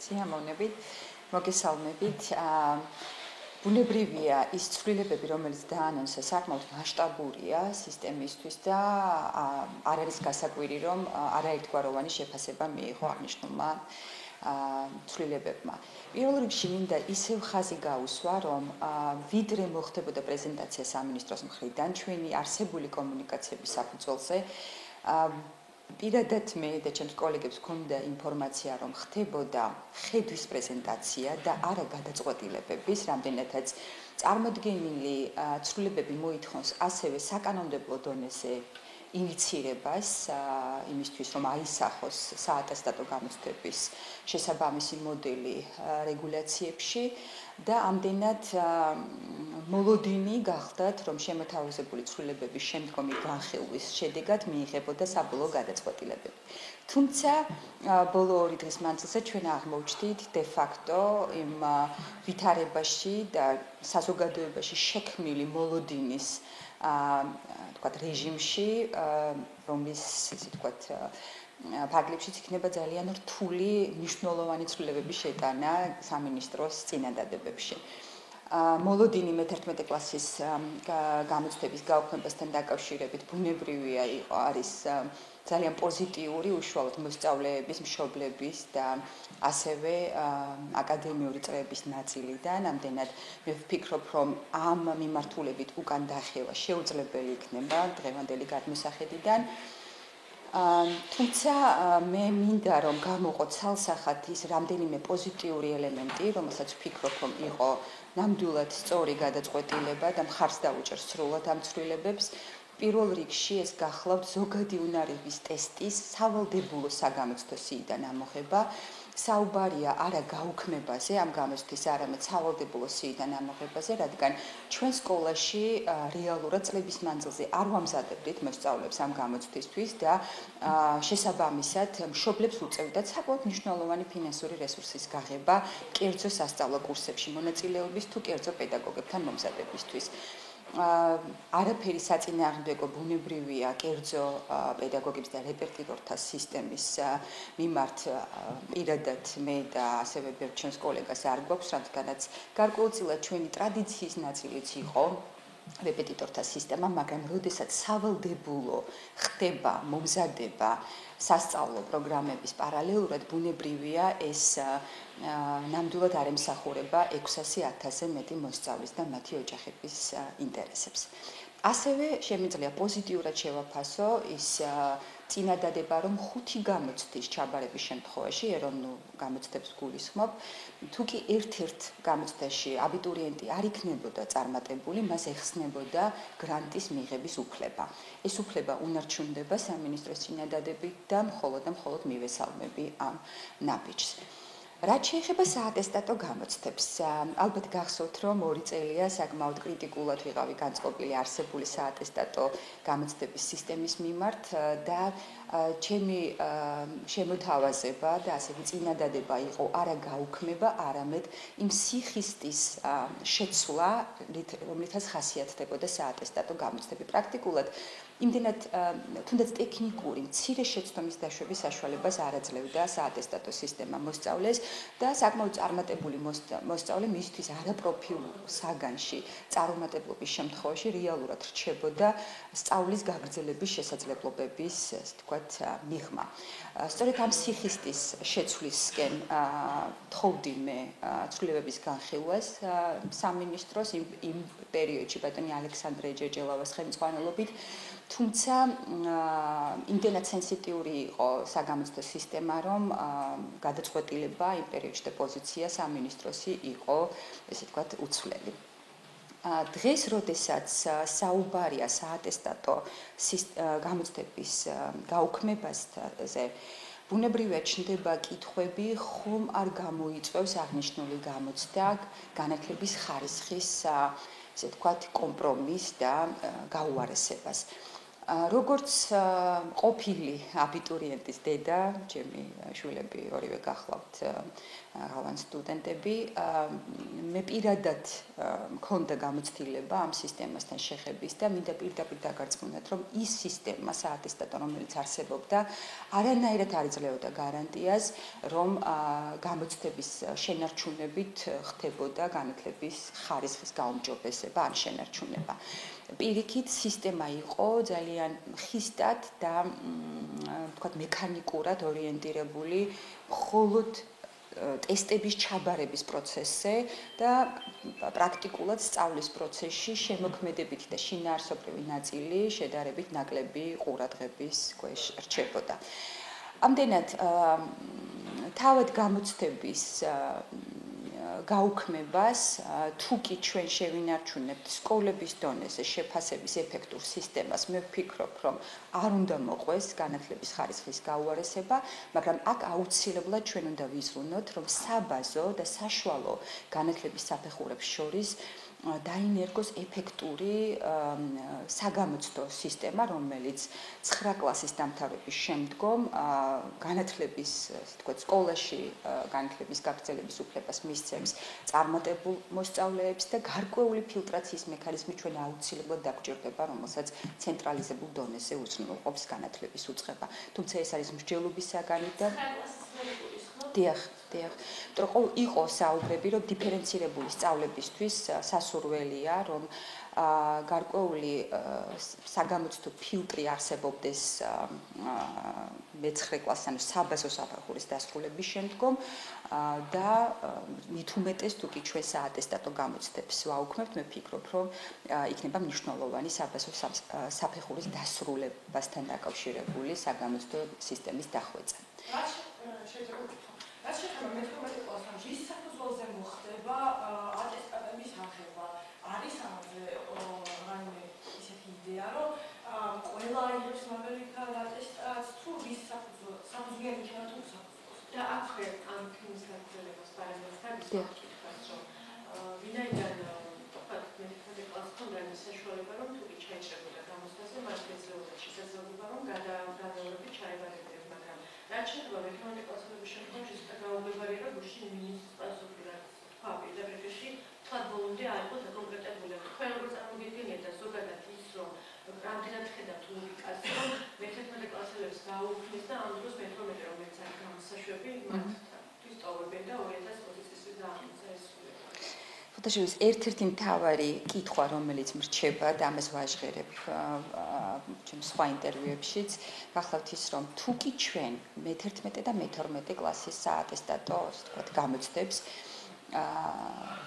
სიამოვნებით, მოგესალმებით. ბუნებრივია ის ცვლილებები, რომელიც დაანონსა საკმაოდ მასშტაბურია სისტემისთვის და არ არის გასაკვირი, რომ არაერთგვაროვანი შეფასება მიიღო აღნიშნულმა ცვლილებებმა. პირველ რიგში მინდა ისევ ხაზი გაუსვა, რომ ვიდრე მოხდებოდა პრეზენტაცია სამინისტროს მხრიდან ჩვენი არსებული კომუნიკაციების საფუძველზე, პირადად მე და ჩემს კოლეგებს გვქონდა ინფორმაცია, რომ ხდებოდა ხედვის პრეზენტაცია და არა გადაწყვეტილებების, რამდენადაც წარმოდგენილი ცვლილებები მოითხოვს ასევე საკანონმდებლო დონეზე ინიცირებას იმისთვის, რომ აისახოს საატესტატო გამოცდების შესაბამისი მოდელი რეგულაციებში და ამდენად მოლოდინი გახდათ, რომ შემოთავაზებული ცვლილებების შემდგომი განხილვის შედეგად მიიღებოდა საბოლოო გადაწყვეტილებები. თუმცა ბოლო 2 დღის მანძილზე ჩვენ აღმოჩნდით de facto იმ ვითარებაში და საზოგადოებაში შექმნილი მოლოდინის თქვათ რეჟიმში, რომლის ისე თქვათ ფარგლებშიც იქნება ძალიან რთული მნიშვნელოვანი ცვლილებების შეტანა სამინისტროს წინადადებებში. მოლოდინი მე-11 კლასის გამოცდების გაუქმებასთან დაკავშირებით ბუნებრივია არის ძალიან პოზიტიური, უშუალოდ მოსწავლეების, მშობლების და ასევე აკადემიური წრეების ნაწილიდან. ამდენად მე ვფიქრობ, რომ ამ მიმართულებით უკან დახევა შეუძლებელი იქნება დღევანდელი გადმოსახედიდან. თუმცა მე მინდა რომ გამოყო ცალსახად ის რამდენიმე პოზიტიური ელემენტი, რომელსაც ვფიქრობ, რომ იყო ნამდვილად სწორი გადაწყვეტილება და მხარს დაუჭერს სრულად ამ ცვლილებებს. პირველ რიგში ეს გახლავთ ზოგადი უნარების ტესტის სავალდებულო საგამოცდო სიიდან ამოღება. საუბარია არა გაუქმებაზე ამ გამოცდის, არამედ სავალდებულო სიიდან ამოღებაზე, რადგან ჩვენ სკოლაში რეალურად წლების მანძილზე არ ვამზადებდით მოსწავლეებს ამ გამოცდისთვის და შესაბამისად მშობლებს უწევდათ საკმაოდ მნიშვნელოვანი ფინანსური რესურსის გაღება კერძო სასწავლო კურსებში მონაწილეობის თუ კერძო პედაგოგებთან მომზადებისთვის. არაფერი საწინააღმდეგო ბუნებრივია კერძო პედაგოგების და რეპეტიტორთა სისტემის მიმართ პირადად მე და ასევე ბევრ ჩემს კოლეგას არ გვაქვს, რადგანაც გარკვეულწილად ჩვენი ტრადიციის ნაწილიც იყო რეპეტიტორთა სისტემა, მაგრამ როდესაც სავალდებულო ხდება მომზადება სასწავლო პროგრამების პარალელურად, ბუნებრივია ეს ნამდვილად არ ემსახურება 600,000-ზე მეტი მოსწავლის და მათი ოჯახების ინტერესებს. ასევე შემიძლია პოზიტიურად შევაფასო ის წინადადება, რომ 5 გამოცდის ჩაბარების შემთხვევაში ეროვნულ გამოცდებს გულისხმობ, თუ კი ერთ-ერთ გამოცდაში აბიტურიენტი არ იქნებოდა წარმატებული, მას ეხსნებოდა გრანტის მიღების უფლება. ეს უფლება უნარჩუნდება სამინისტროს წინადადებით და მხოლოდ მივესალმები ამ ნაბიჯს. რაც შეეხება საატესტატო გამოცდებს, ალბათ გახსოვთ, რომ 2 წელია საკმაოდ კრიტიკულად ვიყავი განწყობილი არსებული საატესტატო გამოცდების სისტემის მიმართ და ჩემი შემოთავაზება და ასევე წინადადება იყო არა გაუქმება, არამედ იმ სიხისტის შეცვლა, რომლითაც ხასიათდებოდა საატესტატო გამოცდები. პრაქტიკულად იმდენად თუნდაც ტექნიკური მცირე შეცდომის დაშვების საშუალებას არ აძლევდა საატესტატო სისტემა მოსწავლეს და საკმაოდ წარმატებული მოსწავლე მისთვის არაპროფილურ საგანში წარუმატებლობის შემთხვევაში რეალურად რჩებოდა სწავლის გაგრძელების შესაძლებლობების, ასე ვთქვათ, მიღმა. სწორედ ამ სიხისტის შეცვლისკენ თხოვდი მე ცვლილებების განხილვას სამინისტროს იმ პერიოდში ბატონი ალექსანდრე ჯეჯელავას ხელმძღვანელობით. თუმცა იმდენად სენსიტიური იყო საგამოცდო სისტემა, რომ გადაწყვეტილება იმ პერიოდში და პოზიცია სამინისტროსი იყო, ესე ვთქვათ, უცვლელი. დღეს, როდესაც საუბარია საატესტატო გამოცდების გაუქმებაზე, ბუნებრივია ჩნდება კითხვები, ხომ არ გამოიწვევს აღნიშნული გამოცდა განათლების ხარისხის, ესე ვთქვათ, კომპრომისს და გაუარესებას. როგორც ყოფილი აბიტურიენტის დედა, ჩემი შვილები ორივე გახლავთ აღავან სტუდენტები მე პირადად მქონდა გამოცდილება ამ სისტემასთან შეხების და მინდა პირდაპირ დაგარწმუნდეთ, რომ ის სისტემა საატესტატო, რომელიც არსებობდა, არანაირად არ იძლეოდა გარანტიას, რომ გამოცდების შენარჩუნებით ხდებოდა განათლების ხარისხის გაუმჯობესება ან შენარჩუნება. პირიქით სისტემა იყო ძალიან ხისტად და თქვათ მექანიკურად ორიენტირებული მხოლოდ ტესტების ჩაბარების პროცესზე და პრაქტიკულად სწავლის პროცესში შემოქმედებითი და შინაარსობრივი ნაწილი შედარებით ნაკლები ყურადღების ქვეშ რჩებოდა. ამდენად თავად გამოცდების გაუქმებას თუ კი ჩვენ შევინარჩუნებთ სკოლების დონეზე შეფასების ეფექტურ სისტემას, მე ვფიქრობ, რომ არ უნდა მოყვეს განათლების ხარისხის გაუარესება, მაგრამ აქ აუცილებლად ჩვენ უნდა ვიზრუნოთ, რომ საბაზო და საშუალო განათლების საფეხურებს შორის დაინერგოს ეფექტური საგამოცდო სისტემა, რომელიც 9 კლასის დამთავრების შემდგომ განათლების, ასე ვთქვათ, სკოლაში განათლების გაგრძელების უფლებას მისცემს წარმატებულ მოსწავლეებს და გარკვეული ფილტრაციის მექანიზმი ჩვენ აუცილებლად დაგვჭირდება, რომელსაც ცენტრალიზებულ დონეზე უზრუნველყოფს განათლების უწყება. თუმცა ეს არის მსჯელობის საგანი და დიახ. იმიტომ იყო საუბრები, რომ დიფერენცირებული სწავლებისთვის სასურველია, რომ გარკვეული საგამოცდო ფილტრი არსებობდეს მე-9 კლასის, ანუ საბაზო საფეხურის დასრულების შემდგომ და მით უმეტეს თუ კი ჩვენ საატესტატო გამოცდებს ვაუქმებთ, მე ვფიქრობ, რომ იქნება მნიშვნელოვანი საბაზო საფეხურის დასრულებასთან დაკავშირებული საგამოცდო სისტემის დახვეწა. რაც შეეხება მე-11 კლასთან, რის საფუძველზე მოხდება ატესტატების აღება? არის ამაზე რაიმე ისეთი იდეა, რომ ყველა აიღებს მაგალითად ატესტატს, თუ რის საფუძვლიანი იქნება თუ საფუძველზე? და აქვე ამ ფილმის გაგრძელებას პარალელურად გისმენთ, რომ ვინაიდან მე-11 კლასს ქონდა ის საშუალება, რომ თუ კი ჩაიჭრებოდა გამოცდაზე, მას ეძლეოდა შესაძლებლობა, რომ გადაავრებით ჩაებარებდნენ, მაგრამ რაც შეეხება მე-11 კლასელების შემდგომში გაუგებარია, რომ გუშინ მინისტრს პასუხი თქვა პირდაპირში, თქვათ ბოლომდე არ იყო დაკონკრეტებული. თქვენ როგორ წარმოგიდგენიათ და ზოგადად ის, რომ რამდენად ხედავთ ლოგიკას, რომ მე-11 კლასელებს გაუქმეს და ამ დროს მე-12, რომელიც არის გამოსაშვები, მათთვის ტოვებენ და 2020 წლის დაამტკიცა ეს სულება. ფოტოშოვის ერთ-ერთი მთავარი კითხვა, რომელიც მრჩება და ამას ვაჟღერებ ჩემს სხვა ინტერვიუებშიც, გახლავთ ის, რომ თუ კი ჩვენ მე-11 და მე-12 კლასის საატესტატო, ასე ვთქვათ, გამოცდებს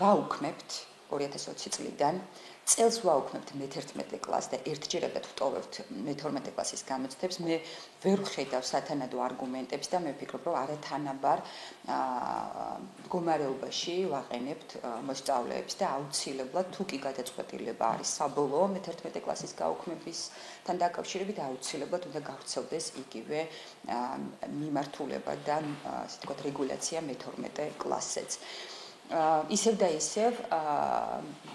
ვაუქმებთ 2020 წლიდან, წელს ვაუქმებთ მე-11 კლასს და ერთჯერადად ვტოვებთ მე-12 კლასის გამოცდებს, მე ვერ ვხედავ სათანადო არგუმენტებს და მე ვფიქრობ, რომ არათანაბარ მდგომარეობაში ვაყენებთ მოსწავლეებს და აუცილებლად თუ კი გადაწყვეტილება არის საბოლოო მე-11 კლასის გაუქმებისთან დაკავშირებით, აუცილებლად უნდა გავრცელდეს იგივე მიმართულება და ასე ვთქვათ რეგულაცია მე-12 კლასზეც. ისევ და ისევ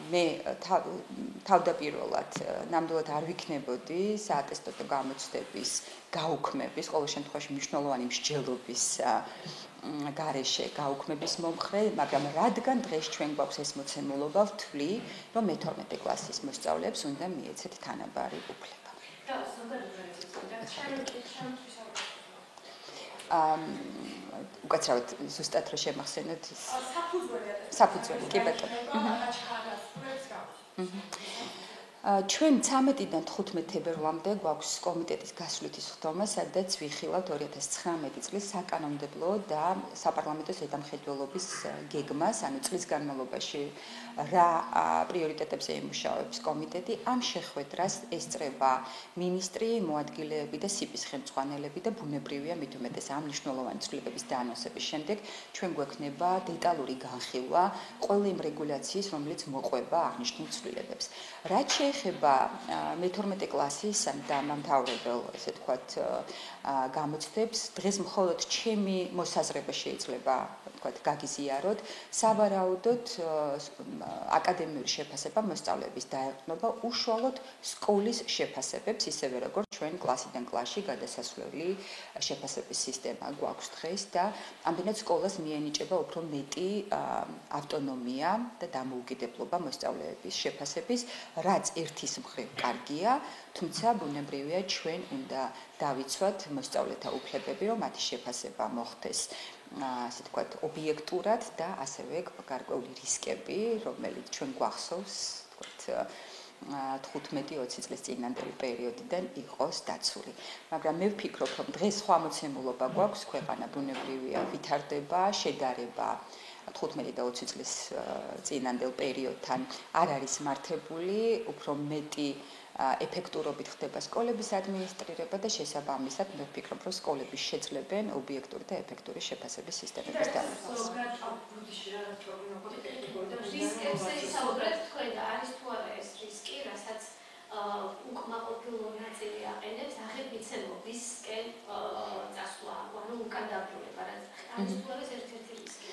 მე თავდაპირველად ნამდვილად არ ვიქნებოდი საატესტატო გამოცდების გაუქმების, ყოველ შემთხვევაში მნიშვნელოვანი მსჯელობის გარეშე გაუქმების მომხრე, მაგრამ რადგან დღეს ჩვენ გვაქვს ეს მოცემულობა, ვთვლი, რომ მე-12 კლასის მოსწავლეებს უნდა მიეცეთ თანაბარი უფლება. და უკაცრავად ზუსტად რო შემახსენოთ საფუძველი კი ბატონო. ჩვენ 13-დან 15 თებერვლამდე გვაქვს კომიტეტის გასვლითი სხდომა, სადაც ვიხილავთ 2019 წლის საკანონმდებლო და საპარლამენტო ზედამხედველობის გეგმას, ანუ წლის განმავლობაში რა პრიორიტეტებზე ემუშავებს კომიტეტი. ამ შეხვედრას ესწრება მინისტრი, მოადგილეები და სიპის ხელმძღვანელები და ბუნებრივია მით უმეტეს ამ მნიშვნელოვანი ცვლილებების დაანონსების შემდეგ ჩვენ გვექნება დეტალური განხილვა ყველა იმ რეგულაციის, რომელიც მოყვება აღნიშნულ ცვლილებებს. რაც ეხება მე-12 კლასის დამამთავრებელ, ესე ვთქვათ, გამოცდებს, დღეს მხოლოდ ჩემი მოსაზრება შეიძლება ვთქვათ, გაგიზიაროთ, სავარაუდოდ აკადემიური შეფასება მოსწავლეების დაეყრდნობა უშუალოდ სკოლის შეფასებებს, ისევე როგორც ჩვენ კლასიდან კლასში გადასასვლელი შეფასების სისტემა გვაქვს დღეს და ამდენად სკოლას მიენიჭება უფრო მეტი ავტონომია და დამოუკიდებლობა მოსწავლეების შეფასების, რაც ერთის მხრივ კარგია, თუმცა ბუნებრივია ჩვენ უნდა დავიცვათ მოსწავლეთა უფლებები, რომ მათი შეფასება მოხდეს ასე ვთქვათ, ობიექტურად და ასევე გარკვეული რისკები, რომელიც ჩვენ გვახსოვს, ვთქვათ, 15-20 წლის წინანდელი პერიოდიდან იყოს დაცული. მაგრამ მე ვფიქრობ, რომ დღეს სხვა მოცემულობა გვაქვს, ქვეყანა ბუნებრივია ვითარდება, შედარება 15 და 20 წლის წინანდელ პერიოდთან არ არის მართებული, უფრო მეტი ეფექტურობით ხდება სკოლების ადმინისტრირება და შესაბამისად მე ვფიქრობ, რომ სკოლები შეძლებენ ობიექტური და ეფექტური შეფასების სისტემების დამყარებას. რისკებზე ისაუბრეთ თქვენ და არის თუ არა ეს რისკი, რასაც უკმაყოფილო ნაწილი აყენებს აღებიცემობისკენ წასვლა, ანუ უკან დაბრუნება, რაც არის თუ არა ერთ-ერთი რისკი.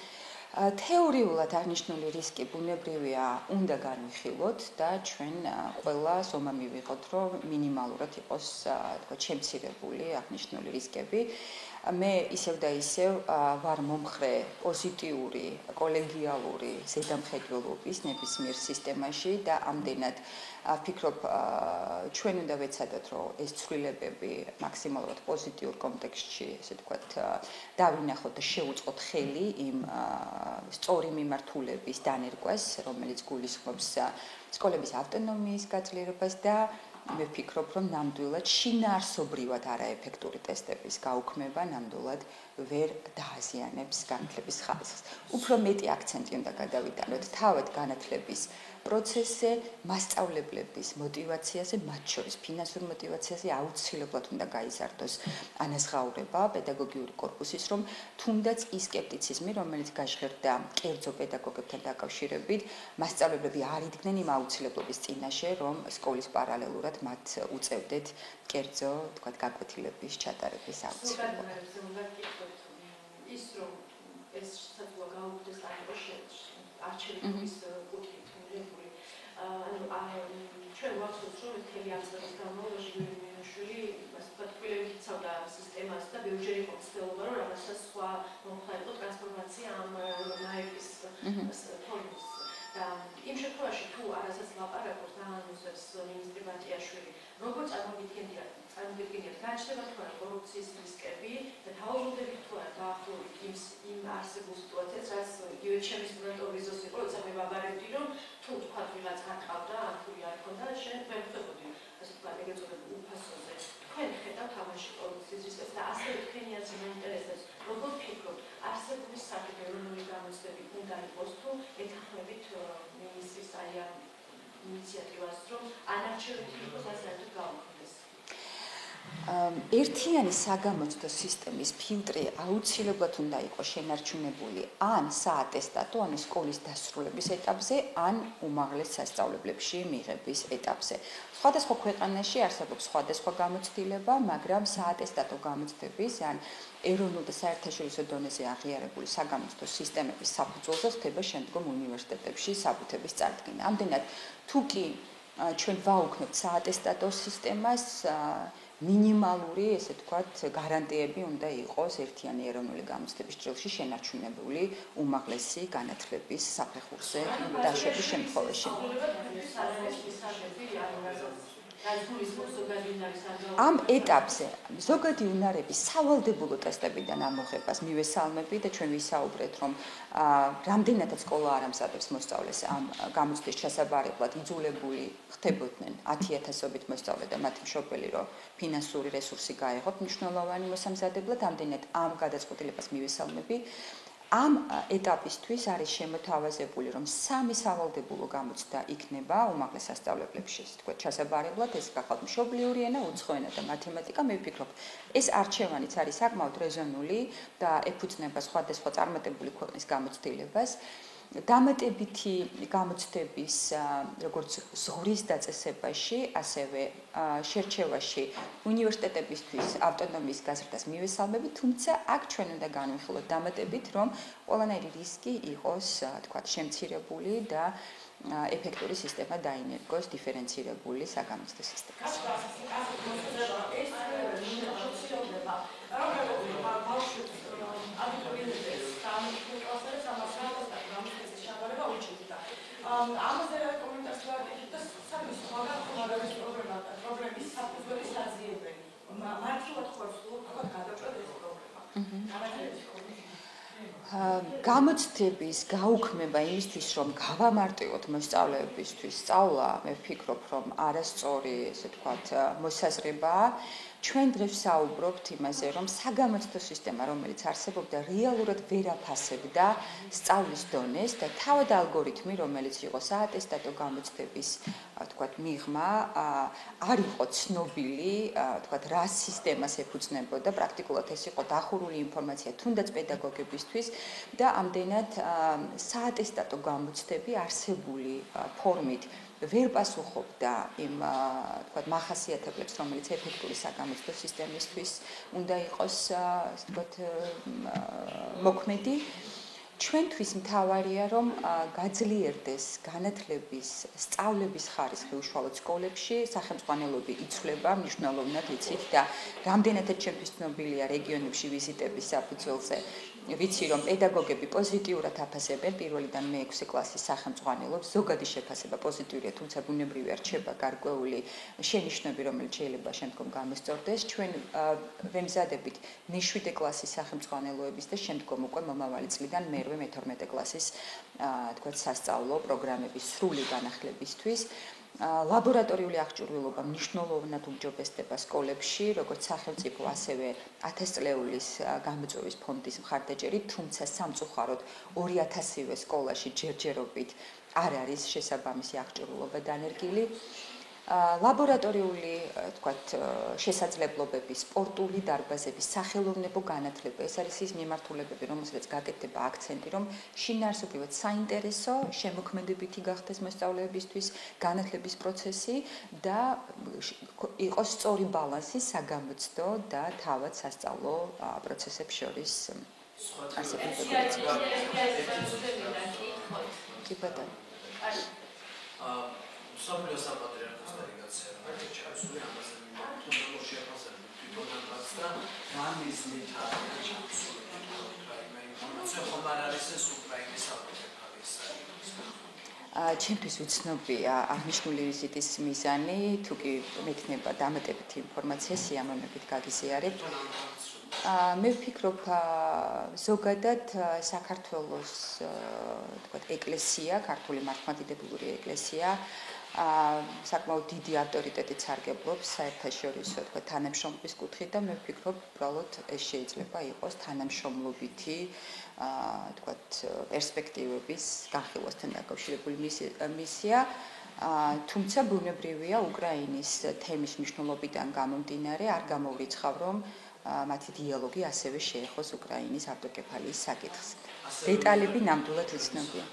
თეორიულად აღნიშნული რისკი ბუნებრივია უნდა განვიხილოთ და ჩვენ ყველა ზომა მივიღოთ, რომ მინიმალურად იყოს თქვა შემცირებული აღნიშნული რისკები. მე ისევ და ისევ ვარ მომხრე პოზიტიური, კოლეგიალური ზედამხედველობის ნებისმიერ სისტემაში და ამდენად ვფიქრობ, ჩვენ უნდა ვეცადოთ, რომ ეს ცვლილებები მაქსიმალურად პოზიტიურ კონტექსტში, ესე ვთქვათ, დავინახოთ და შევუწყოთ ხელი იმ სწორი მიმართულების დანერგვას, რომელიც გულისხმობს სკოლების ავტონომიის გაძლიერებას და მე ვფიქრობ, რომ ნამდვილად შინაარსობრივად არაეფექტური ტესტების გაუქმება ნამდვილად ვერ დააზიანებს განათლების ხარისხს. უფრო მეტი აქცენტი უნდა გადავიტანოთ თავად განათლების პროცესზე, მასწავლებლების მოტივაციაზე, მათ შორის ფინანსურ მოტივაციაზე აუცილებლად უნდა გაიზარდოს ანაზღაურება პედაგოგიური კორპუსის, რომ თუნდაც ის სკეპტიციზმი, რომელიც გაჟღერდა კერძო პედაგოგებთან დაკავშირებით, მასწავლებლები არ იდგნენ იმ აუცილებლობის წინაშე, რომ სკოლის პარალელურად მათ უწევდეთ კერძო, თქვათ, გაკვეთილების ჩატარების აუცილებლობა. ის რომ ეს შესაძლოა გაუქმდეს არჩევნების კუთხით მიღებული. ჩვენ ვახსოვს, რომ მთელი ამ წლების განმავლობაში შვილი, ასე ვთქვათ, კვლევით იცავდა სისტემას და ბევრჯერ იყო ცდილობა, რომ რაღაცა სხვა მომხდარიყო ტრანსფორმაცია ამ ნაექის ფორმის. და იმ შემთხვევაში თუ არასაც ლაპარაკობს დაანონსებს მინისტრი ბატიაშვილი, როგორ წარმოგიდგენიათ, გაჩნდება თუ არა კორუფციის რისკები და თავმოყრებით თუ არა დაახლოებით იმ არსებულ სიტუაციას, რაც იგივე ჩემი სტუდენტობის დროს იყო, როცა მე ვაბარებდი, რომ თუ თქვა ვიღაც აკავდა, ან თუ არ ქონდა, შენ ვერ ხდებოდი, ასე ვთქვათ, ეგრეთ წოდებულ უფასოზე. თქვენ ხედავთ ამაში კორუფციის რისკებს და ასევე თქვენი აზრი მაინტერესებს, როგორ ფიქრობთ, არსებული სახით ეროვნული გამოცდები უნდა იყოს თუ ეთანხმებით მინისტრის აი ამ ინიციატივას, რომ ანარჩევნით იყოს საერთოდ გაუქმდეს. ერთიანი საგამოცდო სისტემის ფილტრი აუცილებლად უნდა იყოს შენარჩუნებული ან საატესტატო, ანუ სკოლის დასრულების ეტაპზე, ან უმაღლეს სასწავლებლებში მიღების ეტაპზე. სხვადასხვა ქვეყანაში არსებობს სხვადასხვა გამოცდილება, მაგრამ საატესტატო გამოცდების ან ეროვნულ და საერთაშორისო დონეზე აღიარებული საგამოცდო სისტემების საფუძველზე ხდება შემდგომ უნივერსიტეტებში საბუთების წარდგენა. ამდენად, თუ კი ჩვენ ვაუქმებთ საატესტატო სისტემას, მინიმალური, ესე ვთქვათ, გარანტიები უნდა იყოს ერთიანი ეროვნული გამოცდების ჭრილში შენარჩუნებული უმაღლესი განათლების საფეხურზე დაშვების შემთხვევაში. ამ ეტაპზე ზოგადი უნარების სავალდებულო ტესტებიდან ამოღებას მივესალმები და ჩვენ ვისაუბრეთ, რომ რამდენადაც სკოლა არ ამზადებს მოსწავლეს ამ გამოცდის ჩასაბარებლად იძულებული ხდებოდნენ 10,000-ობით მოსწავლე და მათი მშობელი, რომ ფინანსური რესურსი გაეღოთ მნიშვნელოვანი მოსამზადებლად, ამდენად ამ გადაწყვეტილებას მივესალმები. ამ ეტაპისთვის არის შემოთავაზებული, რომ 3 სავალდებულო გამოცდა იქნება უმაღლეს სასწავლებლებში, თქვა ჩასაბარებლად, ეს გახალთ მშობლიური ენა, უცხო ენა და მათემატიკა. მე ვფიქრობ, ეს არჩევანიც არის საკმაოდ რეზონული და ეფუძნება სხვადასხვა წარმატებული ქვეყნის გამოცდილებას. დამატებითი გამოცდების როგორც ზღვრის დაწესებაში, ასევე შერჩევაში უნივერსიტეტებისთვის ავტონომიის გაზრდას მივესალმებით, თუმცა აქ ჩვენ უნდა განვიხილოთ დამატებით, რომ ყველანაირი რისკი იყოს, თქვათ, შემცირებული და ეფექტური სისტემა დაინერგოს დიფერენცირებული საგამოცდო სისტემა. ამაზე რა კომენტარს ვაკეთებ და საკმაოდ მაგარი პრობლემის საფუძველი საძიებელი. მართლაც ხორცლობ თქვა გადავწყვეტ ეს პრობლემა. გამოცდების გაუქმება იმისთვის, რომ გავამარტივოთ მოსწავლეებისთვის სწავლა, მე ვფიქრობ, რომ არასწორი, ესე ვთქვათ, მოსაზრებაა. ჩვენ დღეს ვსაუბრობთ იმაზე, რომ საგამოცდო სისტემა, რომელიც არსებობდა, რეალურად ვერ აფასებდა სწავლის დონეს და თავად ალგორითმი, რომელიც იყო საატესტატო გამოცდების, ვთქვათ, მიღმა, არ იყო ცნობილი, ვთქვათ, რა სისტემას ეფუძნებოდა, პრაქტიკულად ეს იყო დახურული ინფორმაცია თუნდაც პედაგოგებისთვის და ამდენად საატესტატო გამოცდები არსებული ფორმით ვერ პასუხობდა იმ, ვთქვათ, მახასიათებლებს, რომელიც ეფექტური საგამოცდო სისტემისთვის უნდა იყოს, ასე ვთქვათ, მოქმედი. ჩვენთვის მთავარია, რომ გაძლიერდეს განათლების, სწავლების ხარისხი უშუალოდ სკოლებში, სახელმძღვანელოები იცვლება მნიშვნელოვნად იცით და რამდენადაც ჩემთვის ცნობილია რეგიონებში ვიზიტების საფუძველზე. ვიცი, რომ პედაგოგები პოზიტიურად აფასებენ პირველიდან მე-6 კლასის სახელმძღვანელობს, ზოგადი შეფასება პოზიტიურია, თუმცა ბუნებრივია რჩება გარკვეული შენიშვნები, რომელიც შეიძლება შემდგომ გამოსწორდეს. ჩვენ ვემზადებით მე-7 კლასის სახელმძღვანელოების და შემდგომ უკვე მომავალი წლიდან მე-12 კლასის, თქვათ, სასწავლო პროგრამების სრული განახლებისთვის. ლაბორატორიული აღჭურვილობა მნიშვნელოვნად უმჯობესდება სკოლებში, როგორც სახელმწიფო, ასევე 1000 წლეულის გამოწვევის ფონდის მხარდაჭერით, თუმცა სამწუხაროდ 2000-ვე სკოლაში ჯერჯერობით არ არის შესაბამისი აღჭურვილობა დანერგილი. ლაბორატორიული, თქვათ, შესაძლებლობები, სპორტული დარბაზები, სახელოვნებო განათლება, ეს არის ის მიმართულებები, რომელსაც გაკეთდება აქცენტი, რომ შინაარსობრივად საინტერესო, შემოქმედებითი გახდეს მოსწავლეებისთვის განათლების პროცესი და იყოს სწორი ბალანსი საგამოცდო და თავად სასწავლო პროცესებს შორის. Სოფლიო საპატრიარქოს დელეგაცია რაკეთ ჩასული ამაზე მიმართულებით შეფასებით თვითონაც და რამის მეტად ჩასული ინფორმაცია ხომ არ არის ეს უკრაინის ავტოკეფალის ჩემთვის უცნობია აღნიშნული ვიზიტის მიზანი, თუ კი მექნება დამატებითი ინფორმაცია სიამოვნებით გაგიზიარებთ. მე ვფიქრობ, ზოგადად საქართველოს, თქვათ, ეკლესია, ქართული მართლმადიდებლური ეკლესია საკმაოდ დიდი ავტორიტეტით სარგებლობს საერთაშორისო, თქვათ, თანამშრომლობის კუთხით და მე ვფიქრობ, უბრალოდ ეს შეიძლება იყოს თანამშრომლობითი, თქვათ, პერსპექტივების განხილვასთან დაკავშირებული მისია. თუმცა ბუნებრივია უკრაინის თემის მნიშვნელობიდან გამომდინარე, არ გამოვრიცხავ, რომ მათი დიალოგი ასევე შეეხოს უკრაინის ავტოკეფალიის საკითხს. დეტალები ნამდვილად უცნობია.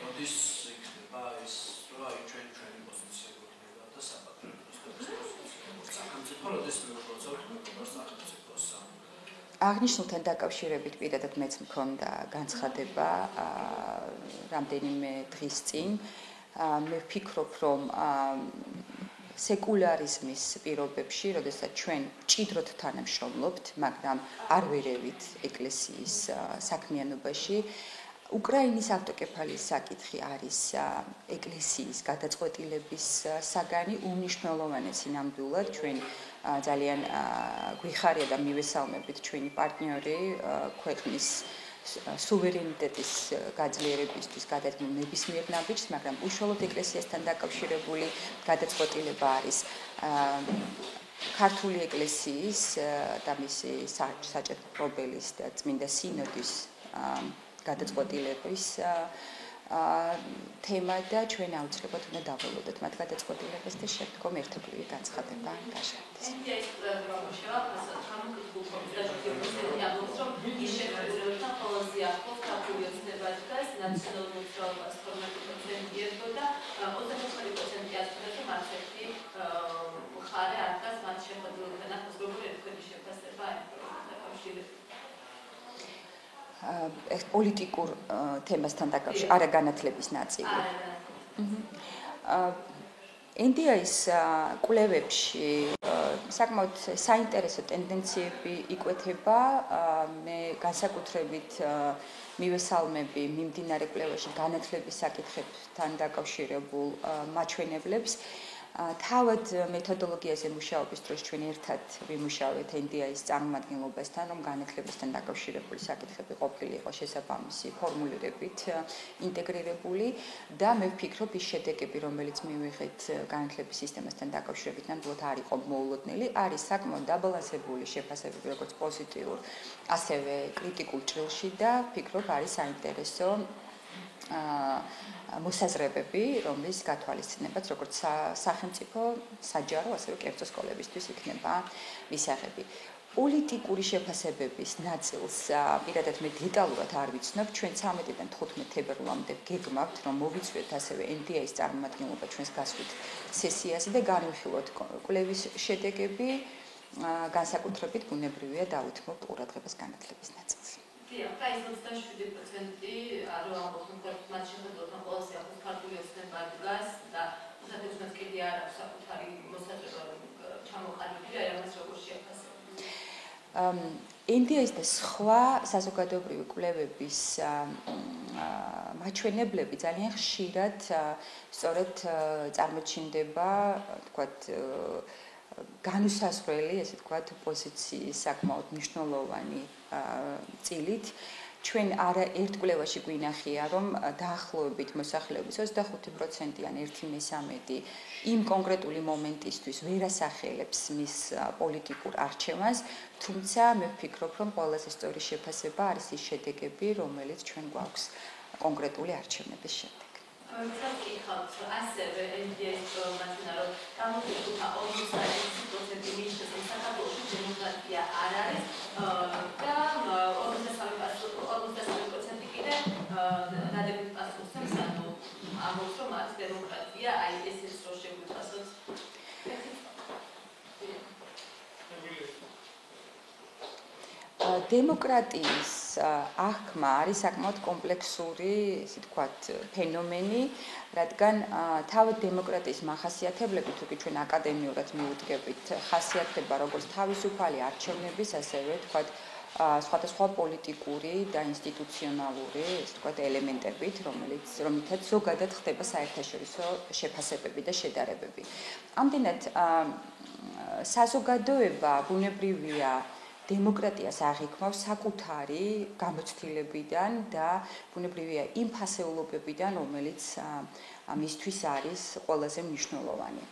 მოდის იქნება ეს, რომ აი ჩვენი პოზიცია გვექნება და საპატრიარქოს სახელმწიფო როდეს მივუხოცავთ სახელმწიფოს. აღნიშნულთან დაკავშირებით პირადად მეც მქონდა განცხადება რამდენიმე დღის წინ. მე ვფიქრობ, რომ სეკულარიზმის პირობებში, როდესაც ჩვენ მჭიდროდ თანამშრომლობთ, მაგრამ არ ვერევით ეკლესიის საქმიანობაში, უკრაინის ავტოკეფალიის საკითხი არის ეკლესიის გადაწყვეტილების საგანი, უმნიშვნელოვანესი ნამდვილად. ჩვენ ძალიან გვიხარია და მივესალმებით ჩვენი პარტნიორი ქვეყნის სუვერენიტეტის გაძლიერებისთვის გადადგმულ ნებისმიერ ნაბიჯს, მაგრამ უშუალოდ ეკლესიასთან დაკავშირებული გადაწყვეტილება არის ქართული ეკლესიის და მისი საჭიროების და წმინდა სინოდის გადაწყვეტილების თემა და ჩვენ აუცილებლად უნდა დავალოდოთ მათ გადაწყვეტილებას და შემდგომ ერთობლივი განცხადება გაშენდეს. ეს პოლიტიკურ თემასთან დაკავშირებით არა განათლების ნაწილი. NDI-ის კვლევებში საკმაოდ საინტერესო ტენდენციები იკვეთება. მე განსაკუთრებით მივესალმები მიმდინარე კვლევაში განათლების საკითხებთან დაკავშირებულ მაჩვენებლებს. თავად მეთოდოლოგიაზე მუშაობის დროს ჩვენ ერთად ვიმუშავეთ NDI-ის წარმომადგენლობასთან, რომ განათლებასთან დაკავშირებული საკითხები ყოფილიყო შესაბამისი ფორმულირებით ინტეგრირებული და მე ვფიქრობ ის შედეგები, რომელიც მივიღეთ განათლების სისტემასთან დაკავშირებით, ნამდვილად არ იყო მოულოდნელი, არის საკმაოდ დაბალანსებული შეფასებები, როგორც პოზიტიურ, ასევე კრიტიკულ ჭრილში და ვფიქრობ არის საინტერესო მოსაზრებები, რომლის გათვალისწინებაც როგორც სახელმწიფო, საჯარო, ასევე კერძო სკოლებისთვის იქნება მისაღები. პოლიტიკური შეფასებების ნაწილს პირადად მე დეტალურად არ ვიცნობ, ჩვენ 13-დან 15 თებერვლამდე გეგმავთ, რომ მოვიწვიოთ ასევე NDI-ის წარმომადგენლობა ჩვენს გასვლით სესიაზე და განვიხილოთ კვლევის შედეგები, განსაკუთრებით ბუნებრივია დაუთმობ ყურადღებას განათლების ნაწილს. და ის 27% რო ამბობთ, მათ შეხედოთ ამ ყველაზე ახალ ქართული ოცნება დგას და სადაც კიდე არ აქვს საკუთარი მოსაზრება ჩამოყალიბებული, აი ამას როგორ შეფასებთ? NDI-ის და სხვა საზოგადოებრივი კვლევების მაჩვენებლები ძალიან ხშირად სწორედ წარმოჩინდება, თქვათ, განუსაზღვრელი, ესე ვთქვათ, პოზიციის საკმაოდ მნიშვნელოვანი წილით. ჩვენ არა ერთ კვლევაში გვინახია, რომ დაახლოებით მოსახლეობის 25%-იან 1/3 იმ კონკრეტული მომენტისთვის ვერ ასახელებს მის პოლიტიკურ არჩევანს, თუმცა მე ვფიქრობ, რომ ყველაზე სწორი შეფასება არის ის შედეგები, რომელიც ჩვენ გვაქვს კონკრეტული არჩევნების შემდეგ. ასევე NDI-ის მასინა რომ გამოგვიყვება 40% მისცემს საქართველოში დემოკრატია არ არის და 43% კიდე დადებით პასუხს ანუ ამბობს რომ არის დემოკრატია, აი ესეც რო შეგვიყვასოთ. დემოკრატიის აღქმა არის საკმაოდ კომპლექსური, ესე ვთქვათ, ფენომენი, რადგან თავად დემოკრატიის მახასიათებლები, თუ კი ჩვენ აკადემიურად მივუდგებით, ხასიათდება როგორც თავისუფალი არჩევნების, ასევე ვთქვათ, სხვადასხვა პოლიტიკური და ინსტიტუციონალური, ესე ვთქვათ, ელემენტებით, რომლითაც ზოგადად ხდება საერთაშორისო შეფასებები და შედარებები. ამდენად საზოგადოება ბუნებრივია დემოკრატიას აღიქმავს საკუთარი გამოცდილებიდან და ბუნებრივია იმ ფასეულობებიდან, რომელიც მისთვის არის ყველაზე მნიშვნელოვანი.